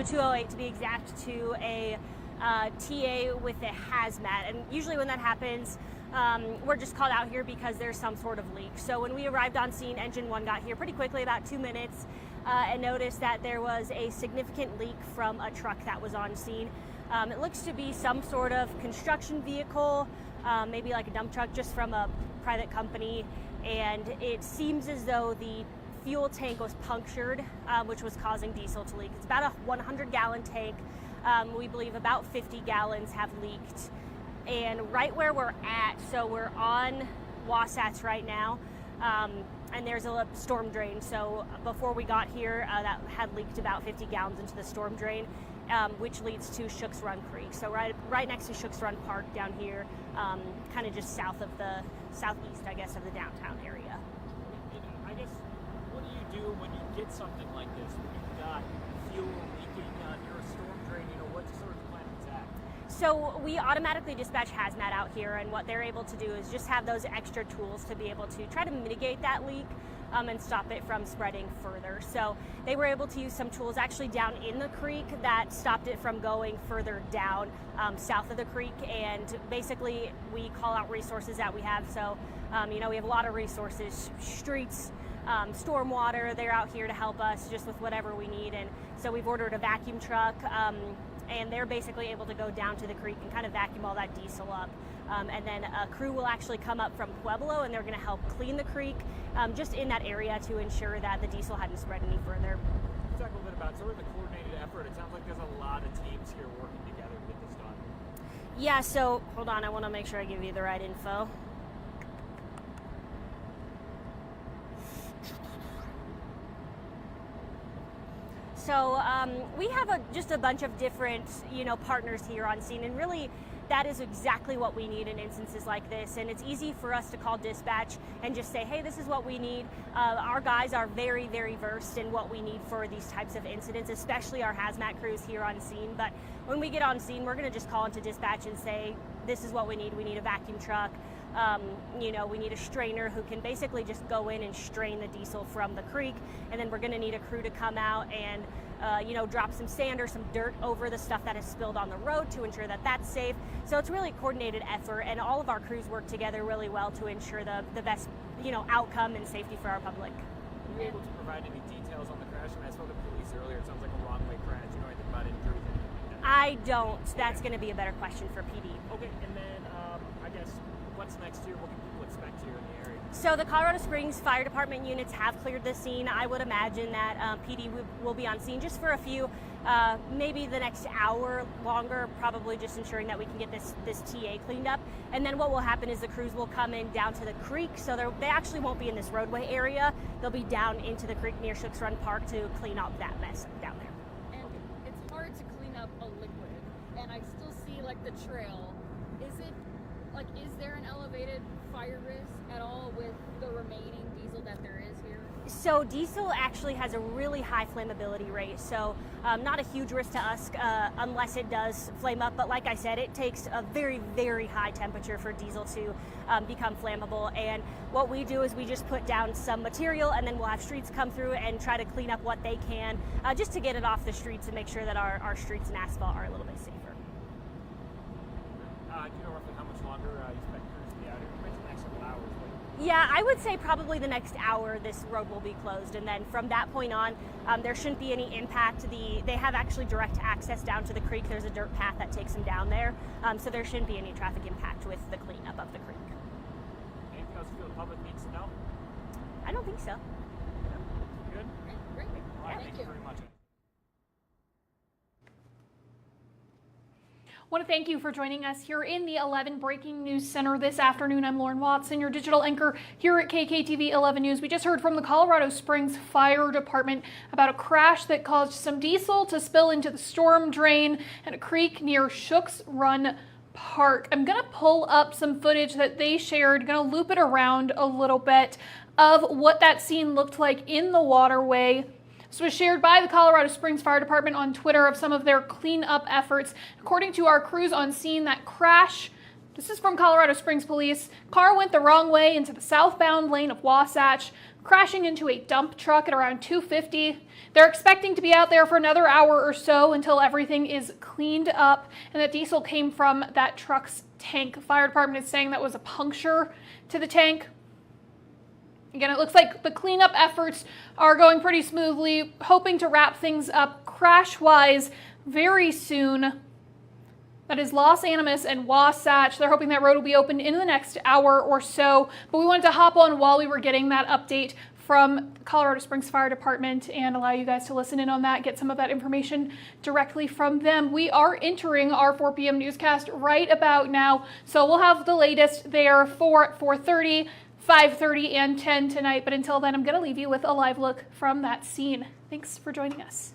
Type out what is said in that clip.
208 to be exact, to a TA with a hazmat. And usually when that happens, we're just called out here because there's some sort of leak. So when we arrived on scene, engine 1 got here pretty quickly, about 2 minutes, and noticed that there was a significant leak from a truck that was on scene. It looks to be some sort of construction vehicle, maybe like a dump truck just from a private company, and it seems as though the fuel tank was punctured, which was causing diesel to leak. It's about a 100-gallon tank. We believe about 50 gallons have leaked. And right where we're at, so we're on Wasatch right now, and there's a storm drain. So before we got here, that had leaked about 50 gallons into the storm drain, which leads to Shooks Run Creek. So right next to Shooks Run Park down here, kind of just southeast, I guess, of the downtown area. I guess, what do you do when you get something like this? When you've got fuel leaking near a storm drain, what sort of plan is that? So we automatically dispatch hazmat out here, and what they're able to do is just have those extra tools to be able to try to mitigate that leak and stop it from spreading further. So they were able to use some tools actually down in the creek that stopped it from going further down south of the creek, and basically we call out resources that we have. So we have a lot of resources, streets, stormwater. They're out here to help us just with whatever we need, and so we've ordered a vacuum truck, and they're basically able to go down to the creek and kind of vacuum all that diesel up. And then a crew will actually come up from Pueblo, and they're going to help clean the creek just in that area to ensure that the diesel hadn't spread any further. Talk a little bit about sort of the coordinated effort. It sounds like there's a lot of teams here working together to get this done. Yeah, so hold on, I want to make sure I give you the right info. So we have just a bunch of different, partners here on scene, and really that is exactly what we need in instances like this. And it's easy for us to call dispatch and just say, hey, this is what we need. Our guys are very, very versed in what we need for these types of incidents, especially our hazmat crews here on scene. But when we get on scene, we're going to just call into dispatch and say, this is what we need. We need a vacuum truck. We need a strainer who can basically just go in and strain the diesel from the creek. And then we're going to need a crew to come out and drop some sand or some dirt over the stuff that has spilled on the road to ensure that that's safe. So it's really a coordinated effort, and all of our crews work together really well to ensure the best, outcome and safety for our public. Were you able to provide any details on the crash? I spoke to police earlier. It sounds like a wrong-way crash. You know anything about injuries? I don't. That's going to be a better question for PD. Okay, and then I guess what's next year? What can people expect here in the area? So the Colorado Springs Fire Department units have cleared the scene. I would imagine that PD will be on scene just for a few, maybe the next hour longer, probably just ensuring that we can get this TA cleaned up. And then what will happen is the crews will come in down to the creek, so they actually won't be in this roadway area. They'll be down into the creek near Shooks Run Park to clean up that mess down there. And it's hard to clean up a liquid, and I still see the trail. Is there an elevated fire risk at all with the remaining diesel that there is here? So diesel actually has a really high flammability rate, so not a huge risk to us unless it does flame up. But like I said, it takes a very, very high temperature for diesel to become flammable. And what we do is we just put down some material, and then we'll have streets come through and try to clean up what they can just to get it off the streets and make sure that our streets and asphalt are a little bit safer. Do you know roughly how much longer you expect crews to be out here? You mentioned the next couple hours. Yeah, I would say probably the next hour this road will be closed, and then from that point on, there shouldn't be any impact. They have actually direct access down to the creek. There's a dirt path that takes them down there, so there shouldn't be any traffic impact with the cleanup of the creek. Anything else you feel the public needs to know? I don't think so. Yeah. Good? Great. All right, thank you very much. I want to thank you for joining us here in the 11 Breaking News Center this afternoon. I'm Lauren Watson, your digital anchor here at KKTV 11 News. We just heard from the Colorado Springs Fire Department about a crash that caused some diesel to spill into the storm drain at a creek near Shooks Run Park. I'm going to pull up some footage that they shared, going to loop it around a little bit of what that scene looked like in the waterway. This was shared by the Colorado Springs Fire Department on Twitter of some of their cleanup efforts. According to our crews on scene, that crash, this is from Colorado Springs Police, car went the wrong way into the southbound lane of Wasatch. crashing into a dump truck at around 2:50. They're expecting to be out there for another hour or so until everything is cleaned up, and the diesel came from that truck's tank. The fire department is saying that was a puncture to the tank. Again, it looks like the cleanup efforts are going pretty smoothly, hoping to wrap things up crash-wise very soon. That is Los Animas and Wasatch. They're hoping that road will be open in the next hour or so. But we wanted to hop on while we were getting that update from Colorado Springs Fire Department and allow you guys to listen in on that, get some of that information directly from them. We are entering our 4 p.m. newscast right about now, so we'll have the latest there for 4:30, 5:30, and 10 tonight. But until then, I'm going to leave you with a live look from that scene. Thanks for joining us.